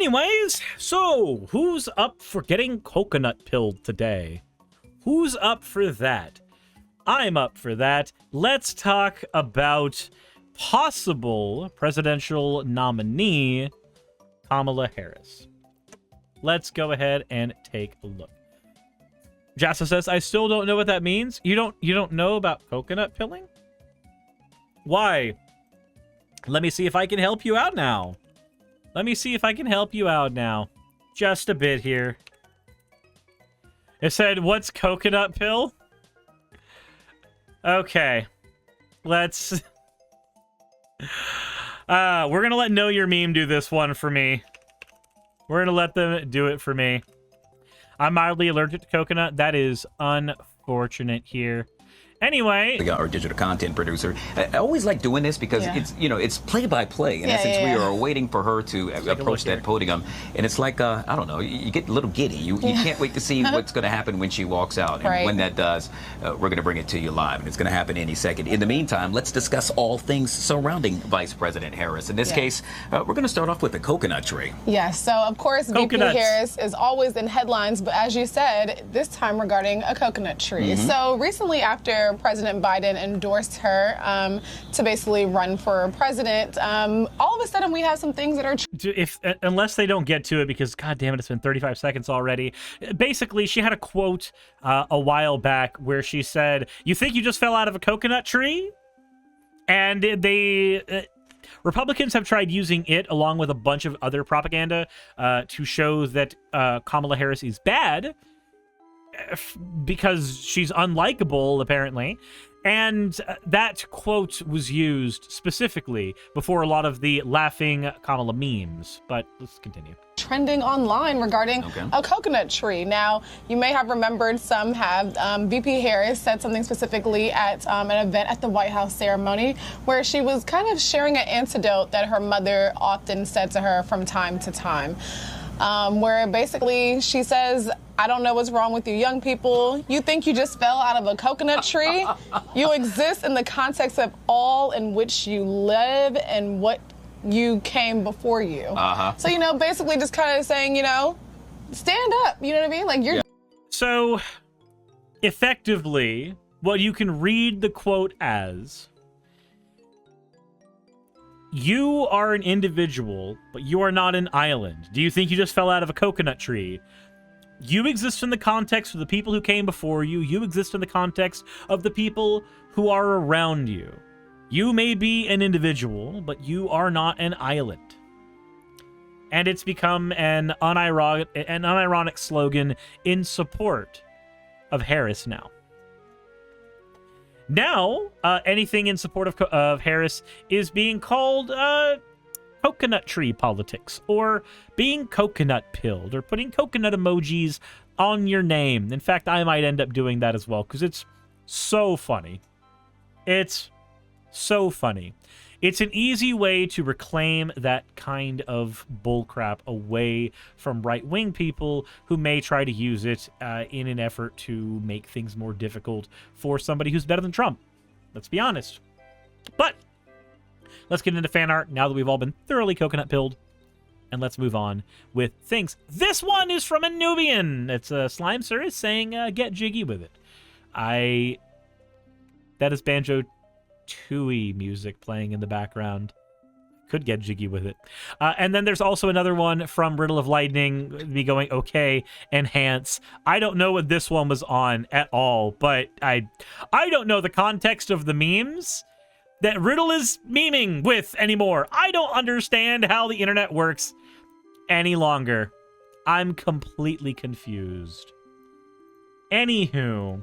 Anyways, so who's up for getting coconut pilled today? Who's up for that? I'm up for that. Let's talk about possible presidential nominee Kamala Harris. Let's go ahead and take a look. Jassa says, I still don't know what that means. You don't know about coconut pilling? Why? Let me see if I can help you out now. Just a bit here. It said, what's coconut pill? Okay. Let's... we're gonna let Know Your Meme do this one for me. We're gonna let them do it for me. I'm mildly allergic to coconut. That is unfortunate here. Anyway, our digital content producer. I always like doing this because it's, you know, it's play by play. In essence, we are waiting for her to approach that podium, and it's like I don't know, you get a little giddy. You can't wait to see what's going to happen when she walks out, and when that does, we're going to bring it to you live, and it's going to happen any second. In the meantime, let's discuss all things surrounding Vice President Harris. In this case, we're going to start off with the coconut tree. Yes. So of course, VP Harris is always in headlines, but as you said, this time regarding a coconut tree. So recently, after President Biden endorsed her to basically run for president, all of a sudden we have some things that are unless they don't get to it, because god damn it, it's been 35 seconds already. Basically, she had a quote a while back where she said, you think you just fell out of a coconut tree? And they Republicans have tried using it along with a bunch of other propaganda to show that Kamala Harris is bad because she's unlikable, apparently. And that quote was used specifically before a lot of the laughing Kamala memes. But let's continue. Trending online regarding a coconut tree. Now, you may have remembered, some have, VP Harris said something specifically at an event at the White House ceremony where she was kind of sharing an anecdote that her mother often said to her from time to time. Where basically she says, I don't know what's wrong with you young people. You think you just fell out of a coconut tree? You exist in the context of all in which you live and what you came before you. So, you know, basically just kind of saying, you know, stand up. You know what I mean? Like, you're... So, effectively, what you can read the quote as... You are an individual, but you are not an island. Do you think you just fell out of a coconut tree? You exist in the context of the people who came before you. You exist in the context of the people who are around you. You may be an individual, but you are not an island. And it's become an unironic slogan in support of Harris now. Now, anything in support of Harris is being called coconut tree politics, or being coconut pilled, or putting coconut emojis on your name. In fact, I might end up doing that as well, because it's so funny. It's so funny. It's an easy way to reclaim that kind of bullcrap away from right-wing people who may try to use it in an effort to make things more difficult for somebody who's better than Trump. Let's be honest. But let's get into fan art now that we've all been thoroughly coconut-pilled. And let's move on with things. This one is from a Nubian. It's a Slime Suris saying, get jiggy with it. That is Banjo Tooie music playing in the background. Could get jiggy with it. And then there's also another one from Riddle of Lightning, me going, okay, enhance. I don't know what this one was on at all, but I don't know the context of the memes that Riddle is memeing with anymore. I don't understand how the internet works any longer. I'm completely confused. Anywho.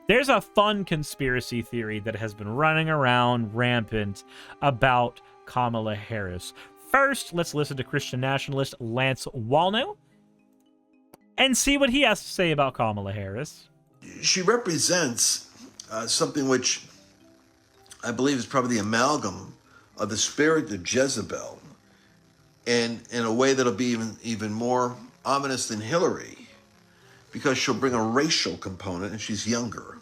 There's a fun conspiracy theory that has been running around rampant about Kamala Harris. First, let's listen to Christian nationalist Lance Wallnow and see what he has to say about Kamala Harris. She represents something which I believe is probably the amalgam of the spirit of Jezebel, and in a way that'll be even more ominous than Hillary, because she'll bring a racial component and she's younger.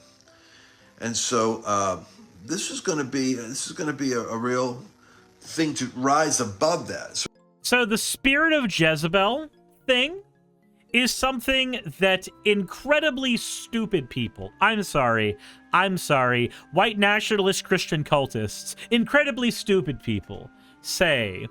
And so this is going to be a real thing to rise above that. So the spirit of Jezebel thing is something that incredibly stupid people, I'm sorry, white nationalist Christian cultists, incredibly stupid people say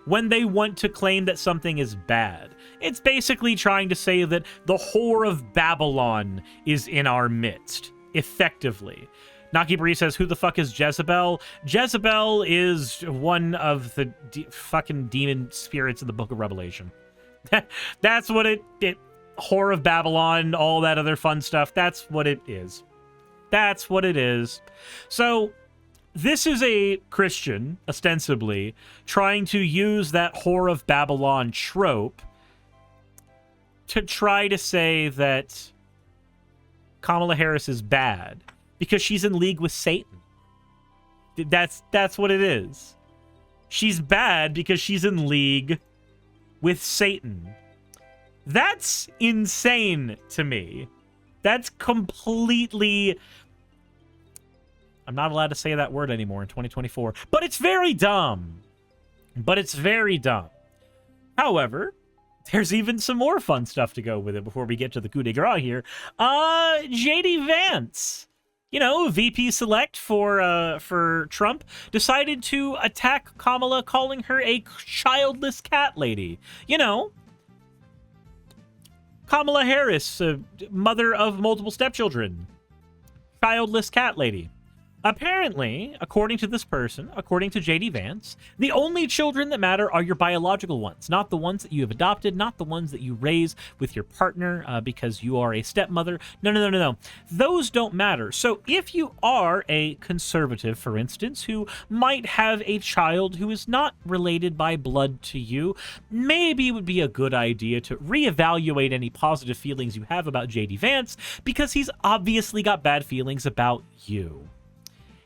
when they want to claim that something is bad. It's basically trying to say that the whore of Babylon is in our midst, effectively. Naki Bree says, who the fuck is Jezebel? Jezebel is one of the fucking demon spirits in the Book of Revelation. That's what it whore of Babylon, all that other fun stuff. That's what it is. That's what it is. So this is a Christian, ostensibly, trying to use that whore of Babylon trope to try to say that Kamala Harris is bad because she's in league with Satan. That's what it is. She's bad because she's in league with Satan. That's insane to me. That's completely... I'm not allowed to say that word anymore in 2024. But it's very dumb. However, there's even some more fun stuff to go with it before we get to the coup de grace here. JD Vance, VP select for Trump, decided to attack Kamala, calling her a childless cat lady. Kamala Harris, mother of multiple stepchildren, childless cat lady. Apparently, according to this person, according to JD Vance, the only children that matter are your biological ones, not the ones that you have adopted, not the ones that you raise with your partner because you are a stepmother. No. Those don't matter. So if you are a conservative, for instance, who might have a child who is not related by blood to you, maybe it would be a good idea to reevaluate any positive feelings you have about JD Vance because he's obviously got bad feelings about you.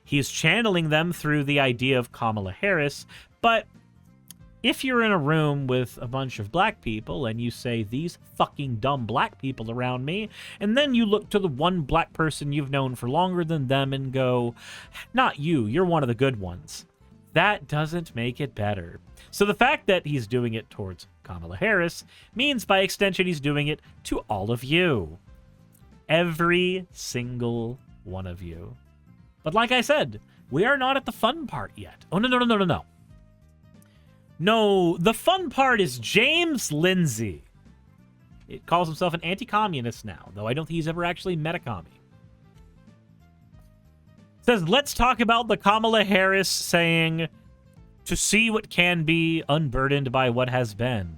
He's channeling them through the idea of Kamala Harris, but if you're in a room with a bunch of black people and you say, these fucking dumb black people around me, and then you look to the one black person you've known for longer than them and go, not you, you're one of the good ones, that doesn't make it better. So the fact that he's doing it towards Kamala Harris means by extension he's doing it to all of you. Every single one of you. But like I said, we are not at the fun part yet. Oh, no. No, the fun part is James Lindsay. It calls himself an anti-communist now, though I don't think he's ever actually met a commie. It says, let's talk about the Kamala Harris saying, to see what can be unburdened by what has been.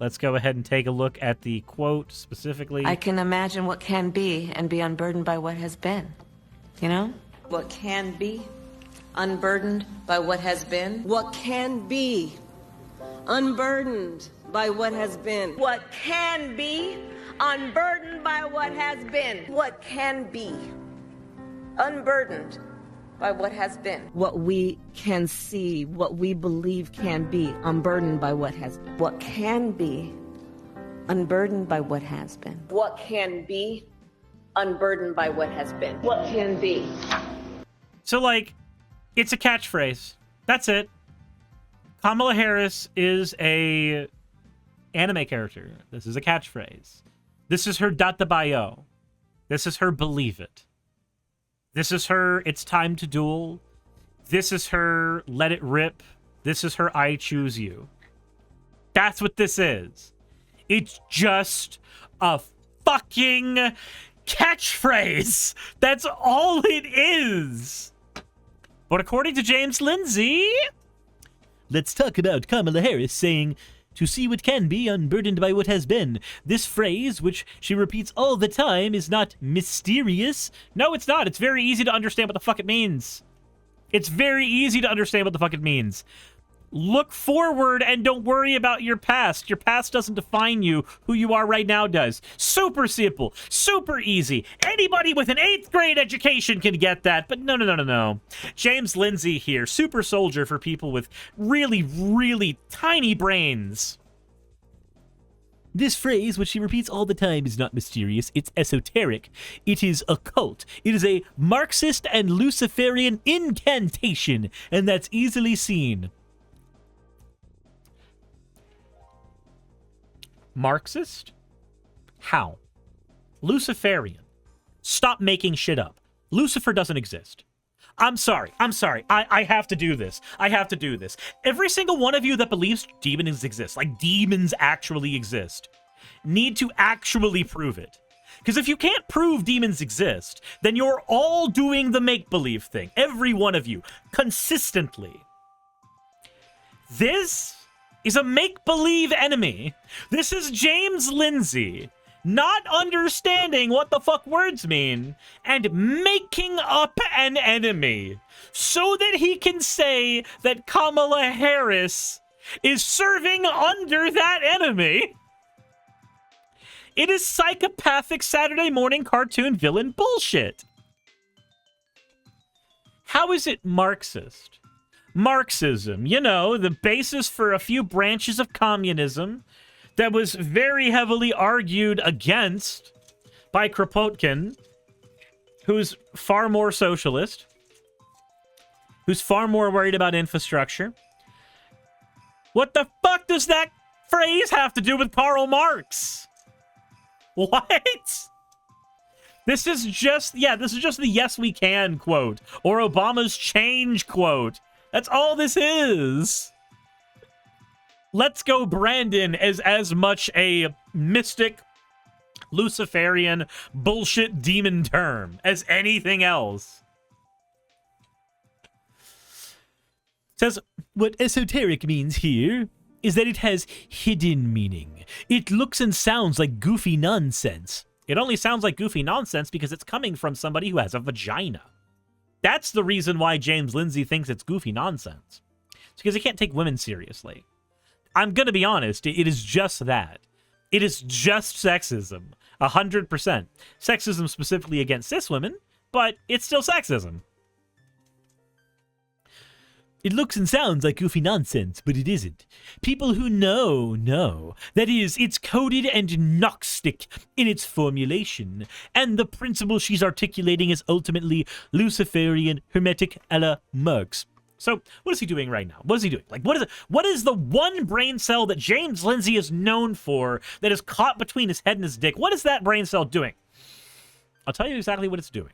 Let's go ahead and take a look at the quote specifically. I can imagine what can be and be unburdened by what has been. What can be unburdened by what has been. What can be unburdened by what has been. What can be unburdened by what has been. What can be unburdened by what has been. What we can see, what we believe can be unburdened by what has been. What can be unburdened by what has been. What can be unburdened by what has been. What can be. So, it's a catchphrase. That's it. Kamala Harris is a anime character. This is a catchphrase. This is her data bio. This is her believe it. This is her it's time to duel. This is her let it rip. This is her I choose you. That's what this is. It's just a fucking catchphrase. That's all it is. But according to James Lindsay, let's talk about Kamala Harris saying, to see what can be unburdened by what has been. This phrase, which she repeats all the time, is not mysterious. No, it's not. It's very easy to understand what the fuck it means. It's very easy to understand what the fuck it means. Look forward and don't worry about your past. Your past doesn't define you. Who you are right now does. Super simple. Super easy. Anybody with an 8th grade education can get that. But no. James Lindsay here. Super soldier for people with really, really tiny brains. This phrase, which she repeats all the time, is not mysterious. It's esoteric. It is occult. It is a Marxist and Luciferian incantation, and that's easily seen. Marxist? How? Luciferian. Stop making shit up. Lucifer doesn't exist. I'm sorry. I have to do this. Every single one of you that believes demons exist, like demons actually exist, need to actually prove it. Because if you can't prove demons exist, then you're all doing the make-believe thing. Every one of you. Consistently. This is a make-believe enemy. This is James Lindsay not understanding what the fuck words mean and making up an enemy so that he can say that Kamala Harris is serving under that enemy. It is psychopathic Saturday morning cartoon villain bullshit. How is it Marxist? Marxism, you know, the basis for a few branches of communism that was very heavily argued against by Kropotkin, who's far more socialist, who's far more worried about infrastructure. What the fuck does that phrase have to do with Karl Marx? What? This is just the yes we can quote, or Obama's change quote. That's all this is. Let's Go Brandon is as much a mystic, Luciferian, bullshit demon term as anything else. It says, what esoteric means here is that it has hidden meaning. It looks and sounds like goofy nonsense. It only sounds like goofy nonsense because it's coming from somebody who has a vagina. That's the reason why James Lindsay thinks it's goofy nonsense. It's because he can't take women seriously. I'm going to be honest, it is just that. It is just sexism. 100%. Sexism specifically against cis women, but it's still sexism. It looks and sounds like goofy nonsense, but it isn't. People who know. That is, it's coded and Gnostic in its formulation, and the principle she's articulating is ultimately Luciferian, hermetic a la Marx. So, what is he doing right now? What is he doing? Like, what is the one brain cell that James Lindsay is known for that is caught between his head and his dick? What is that brain cell doing? I'll tell you exactly what it's doing.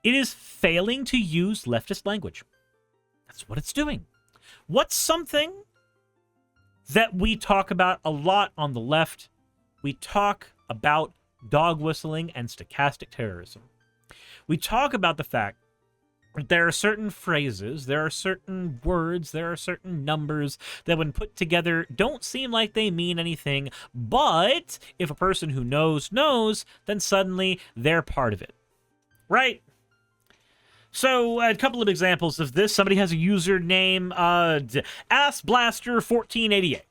It is failing to use leftist language. That's what it's doing. What's something that we talk about a lot on the left? We talk about dog whistling and stochastic terrorism. We talk about the fact that there are certain phrases, there are certain words, there are certain numbers that when put together don't seem like they mean anything, but if a person who knows, then suddenly they're part of it. Right? So, a couple of examples of this. Somebody has a username, AssBlaster1488.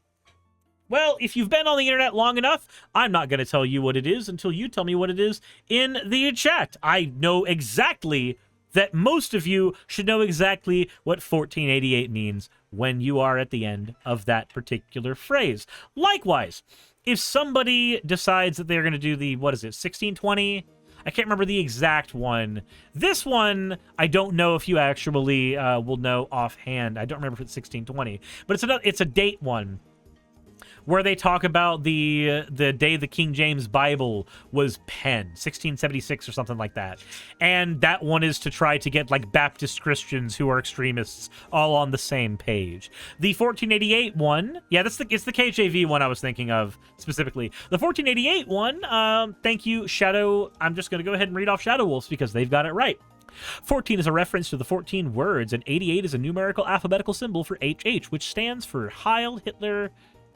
Well, if you've been on the internet long enough, I'm not going to tell you what it is until you tell me what it is in the chat. I know exactly that most of you should know exactly what 1488 means when you are at the end of that particular phrase. Likewise, if somebody decides that they're going to do the, 1620? I can't remember the exact one. This one, I don't know if you actually will know offhand. I don't remember if it's 1620, but it's a date one where they talk about the day the King James Bible was penned, 1676 or something like that. And that one is to try to get like Baptist Christians who are extremists all on the same page. The 1488 one, yeah, it's the KJV one I was thinking of specifically. The 1488 one, thank you, Shadow. I'm just going to go ahead and read off Shadow Wolves because they've got it right. 14 is a reference to the 14 words, and 88 is a numerical alphabetical symbol for HH, which stands for Heil Hitler,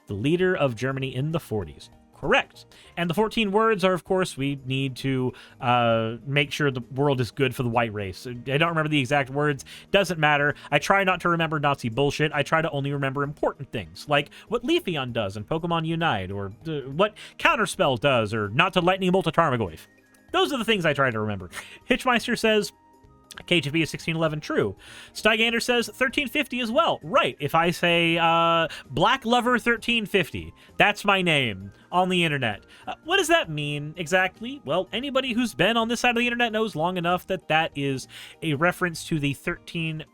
the leader of Germany in the 40s. Correct. And the 14 words are, of course, we need to make sure the world is good for the white race. I don't remember the exact words. Doesn't matter. I try not to remember Nazi bullshit. I try to only remember important things, like what Leafeon does in Pokemon Unite, or what Counterspell does, or not to lightning bolt a Tarmogoyf. Those are the things I try to remember. Hitchmeister says, KGB is 1611 true. Steigander says 1350 as well. Right. If I say Black Lover 1350, that's my name on the internet. What does that mean exactly? Well, anybody who's been on this side of the internet knows long enough that that is a reference to the 13%,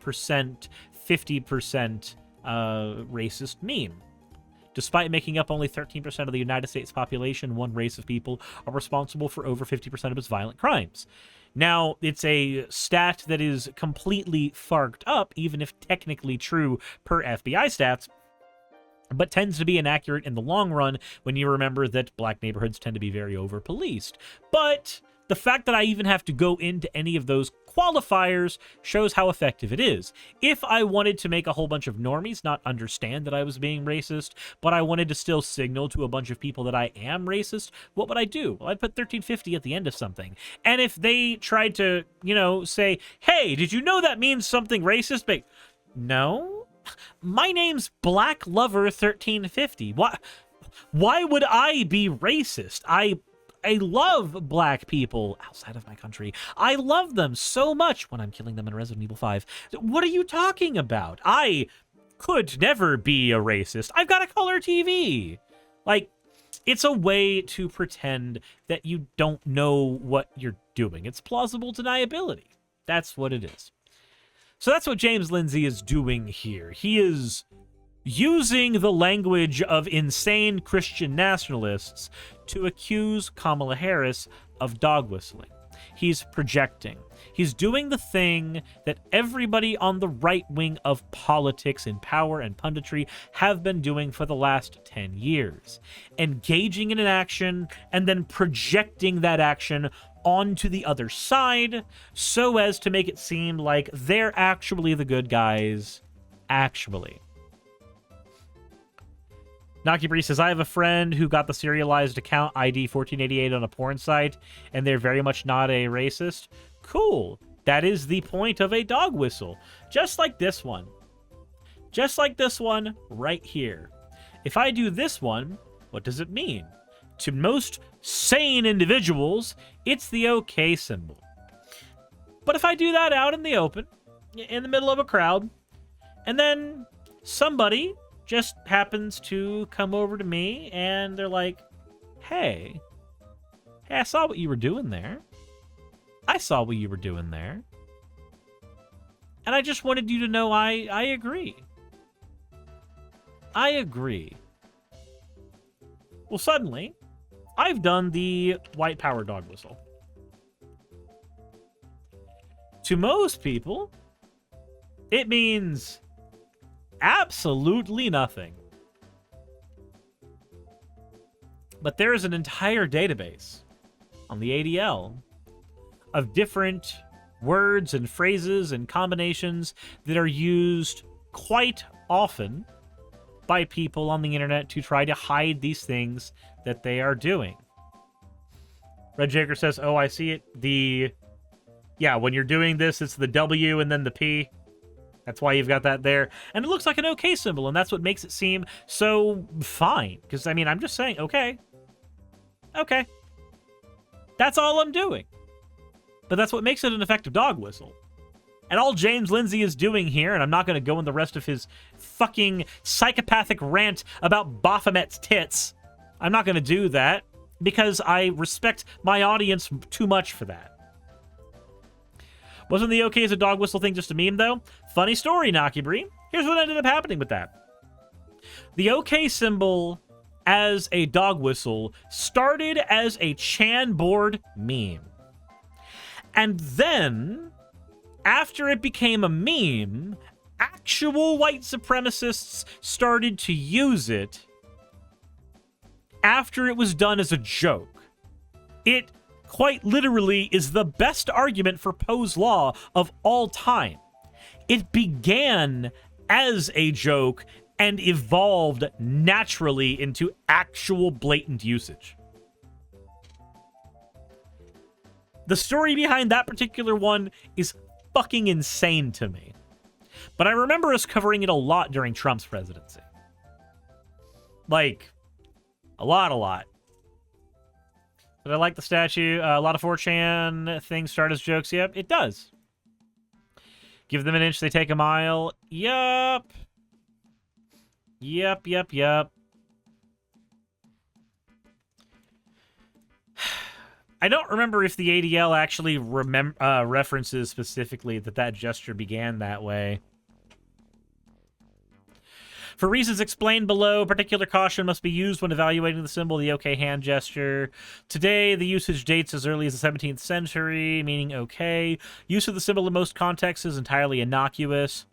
50% racist meme. Despite making up only 13% of the United States population, one race of people are responsible for over 50% of its violent crimes. Now, it's a stat that is completely farked up, even if technically true per FBI stats, but tends to be inaccurate in the long run when you remember that black neighborhoods tend to be very over-policed. But the fact that I even have to go into any of those qualifiers shows how effective it is. If I wanted to make a whole bunch of normies not understand that I was being racist, but I wanted to still signal to a bunch of people that I am racist, what would I do? Well, I'd put 1350 at the end of something. And if they tried to, say, hey, did you know that means something racist? But no, my name's Black Lover 1350. Why would I be racist? I love black people outside of my country. I love them so much when I'm killing them in Resident Evil 5. What are you talking about? I could never be a racist. I've got a color TV. Like, it's a way to pretend that you don't know what you're doing. It's plausible deniability. That's what it is. So that's what James Lindsay is doing here. He is using the language of insane Christian nationalists to accuse Kamala Harris of dog whistling. He's projecting. He's doing the thing that everybody on the right wing of politics in power and punditry have been doing for the last 10 years. Engaging in an action and then projecting that action onto the other side so as to make it seem like they're actually the good guys. Actually. Nakibri says, I have a friend who got the serialized account ID 1488 on a porn site, and they're very much not a racist. Cool. That is the point of a dog whistle. Just like this one. Just like this one right here. If I do this one, what does it mean? To most sane individuals, it's the OK symbol. But if I do that out in the open, in the middle of a crowd, and then somebody just happens to come over to me and they're like, hey, I saw what you were doing there. I saw what you were doing there. And I just wanted you to know I agree. I agree. Well, suddenly, I've done the white power dog whistle. To most people, it means absolutely nothing. But there is an entire database on the ADL of different words and phrases and combinations that are used quite often by people on the internet to try to hide these things that they are doing. Red Jager says, oh, I see it. Yeah, when you're doing this, it's the W and then the P. That's why you've got that there. And it looks like an OK symbol, and that's what makes it seem so fine. Because, I mean, I'm just saying, okay. Okay. That's all I'm doing. But that's what makes it an effective dog whistle. And all James Lindsay is doing here, and I'm not going to go in the rest of his fucking psychopathic rant about Baphomet's tits. I'm not going to do that, because I respect my audience too much for that. Wasn't the OK as a dog whistle thing just a meme, though? Funny story, Nakibri. Here's what ended up happening with that. The OK symbol as a dog whistle started as a Chan board meme. And then, after it became a meme, actual white supremacists started to use it after it was done as a joke. It quite literally is the best argument for Poe's Law of all time. It began as a joke and evolved naturally into actual blatant usage. The story behind that particular one is fucking insane to me. But I remember us covering it a lot during Trump's presidency. Like, a lot. But I like the statue. A lot of 4chan things start as jokes. Yep, it does. Give them an inch, they take a mile. Yup. Yup. I don't remember if the ADL actually references specifically that gesture began that way. For reasons explained below, particular caution must be used when evaluating the symbol, the OK hand gesture. Today, the usage dates as early as the 17th century, meaning OK. Use of the symbol in most contexts is entirely innocuous.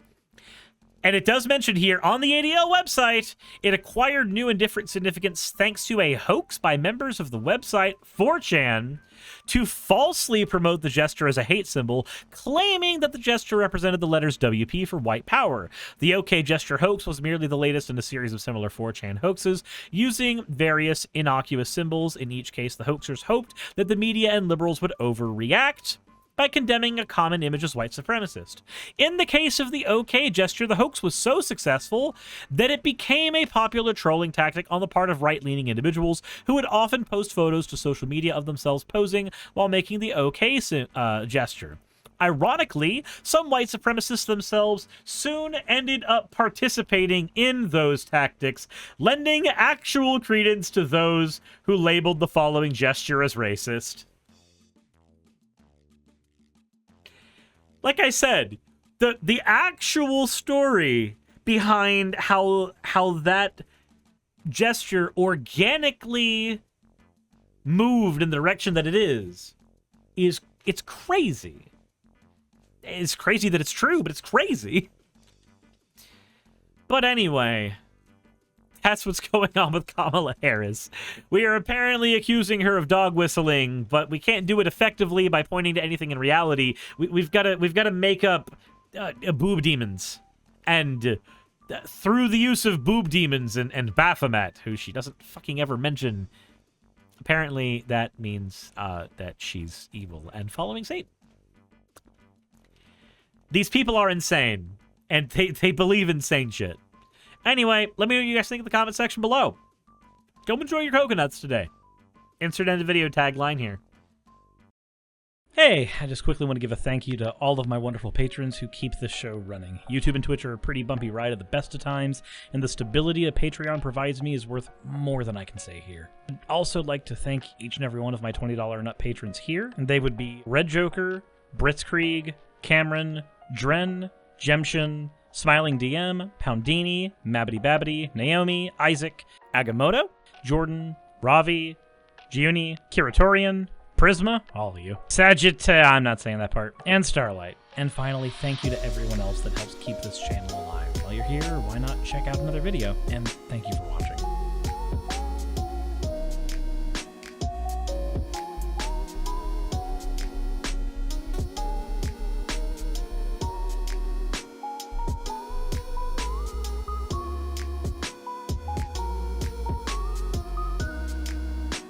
And it does mention here, on the ADL website, it acquired new and different significance thanks to a hoax by members of the website 4chan to falsely promote the gesture as a hate symbol, claiming that the gesture represented the letters WP for white power. The OK gesture hoax was merely the latest in a series of similar 4chan hoaxes, using various innocuous symbols. In each case, the hoaxers hoped that the media and liberals would overreact by condemning a common image as white supremacist. In the case of the OK gesture, the hoax was so successful that it became a popular trolling tactic on the part of right-leaning individuals who would often post photos to social media of themselves posing while making the OK gesture. Ironically, some white supremacists themselves soon ended up participating in those tactics, lending actual credence to those who labeled the following gesture as racist. Like I said, the actual story behind how that gesture organically moved in the direction that it is it's crazy. It's crazy that it's true, but it's crazy. But anyway, that's what's going on with Kamala Harris. We are apparently accusing her of dog whistling, but we can't do it effectively by pointing to anything in reality. We've got to make up boob demons, and through the use of boob demons and Baphomet, who she doesn't fucking ever mention, apparently that means that she's evil and following Satan. These people are insane, and they believe insane shit. Anyway, let me know what you guys think in the comment section below. Go enjoy your coconuts today. Insert end of video tagline here. Hey, I just quickly want to give a thank you to all of my wonderful patrons who keep this show running. YouTube and Twitch are a pretty bumpy ride at the best of times, and the stability a Patreon provides me is worth more than I can say here. I'd also like to thank each and every one of my $20 and up patrons here, and they would be Red Joker, Blitzkrieg, Cameron, Dren, Jemshin, Smiling DM, Poundini, Mabbity Babbity, Naomi, Isaac, Agamotto, Jordan, Ravi, Giuni, Kiratorian, Prisma, all of you, I'm not saying that part, and Starlight. And finally, thank you to everyone else that helps keep this channel alive. While you're here, why not check out another video? And thank you for watching.